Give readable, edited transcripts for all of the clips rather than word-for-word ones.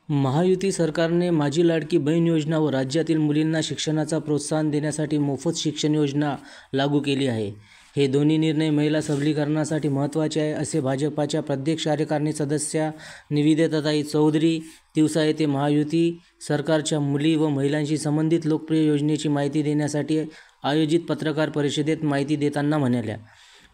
महायुती सरकारने माझी लाडकी बहीण योजना व राज्यातील मुलींना शिक्षणाचा प्रोत्साहन देण्यासाठी मोफत शिक्षण योजना लागू केली आहे. हे दोन्ही निर्णय महिला सबलीकरणासाठी महत्त्वाचे आहे, असे भाजपाच्या प्रदेश कार्यकारिणी सदस्या निवेदिताताई चौधरी तिवसा येथे महायुती सरकारच्या मुली व महिलांशी संबंधित लोकप्रिय योजनेची माहिती देण्यासाठी आयोजित पत्रकार परिषदेत माहिती देताना म्हणाल्या.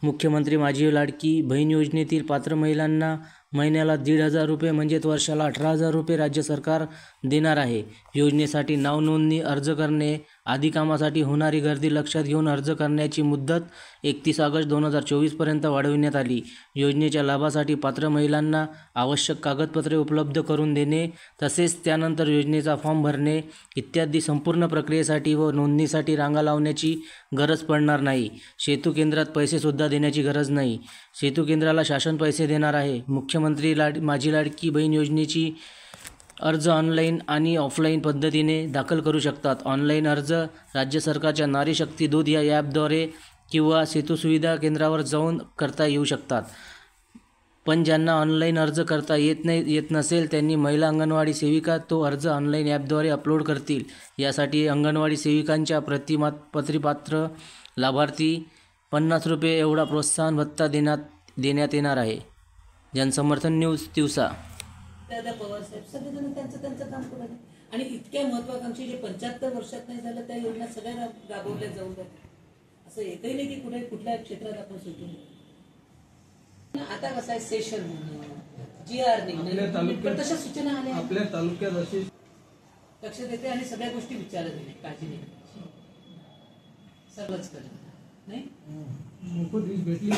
मुख्यमंत्री माझी लाडकी बहीण योजनेतील पात्र महिलांना महिन्याला 1,500 रुपये म्हणजेच वर्षाला 18,000 रुपये राज्य सरकार देणार आहे. योजनेसाठी नावनोंदणी, अर्ज करणे आदी कामासाठी होणारी गर्दी लक्षात घेऊन अर्ज करण्याची मुदत 31 ऑगस्ट 2024 पर्यंत वाढविण्यात आली. योजनेच्या लाभासाठी पात्र महिलांना आवश्यक कागदपत्रे उपलब्ध करून देणे तसेच त्यानंतर योजनेचा फॉर्म भरणे इत्यादी संपूर्ण प्रक्रियेसाठी व नोंदणीसाठी रांगा लावण्याची गरज पडणार नाही. सेतू केंद्रात पैसेसुद्धा देण्याची गरज नाही. सेतू केंद्राला शासन पैसे देणार आहे. मुख्यमंत्री माझी लाडकी बहीण योजनेची अर्ज ऑनलाईन आणि ऑफलाईन पद्धतीने दाखल करू शकतात. ऑनलाईन अर्ज राज्य सरकारच्या नारी शक्ती दूत या ॲपद्वारे किंवा सेतू सुविधा केंद्रावर जाऊन करता येऊ शकतात. पण ज्यांना ऑनलाईन अर्ज करता येत नसेल त्यांनी महिला अंगणवाडी सेविका तो अर्ज ऑनलाईन ॲपद्वारे अपलोड करतील. यासाठी अंगणवाडी सेविकांच्या प्रतिपात्र लाभार्थी 50 रुपये एवढा प्रोत्साहन भत्ता देण्यात येणार आहे. जनसमर्थन न्यूज तिवसा. दादा पवार साहेब सगळेजण त्यांचं काम करत आहे आणि इतक्या महत्वाकांक्षी जे 75 वर्षात नाही झालं त्या योजना सगळ्या राबवल्या जाऊ द्या. असं एकही नाही की कुठल्या क्षेत्रात आपण सुटू. आता कसं आहे, सेशन GR निघणं तशा सूचना आल्या आपल्या तालुक्यात अशी लक्ष देते आणि सगळ्या गोष्टी विचारत नाही, काळजी नाही, सगळंच करत नाही. मोफत वीज भेटली,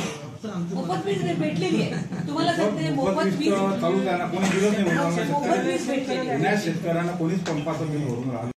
मोफत वीज भेटलेली आहे. तुम्हाला सांगते मोफत वीज तालुक्याला कोणी दिलं नाही. मोफत वीज भेटलेली आहे. शेतकऱ्यांना कोणीच पंपाचं बिल भरून राहिलं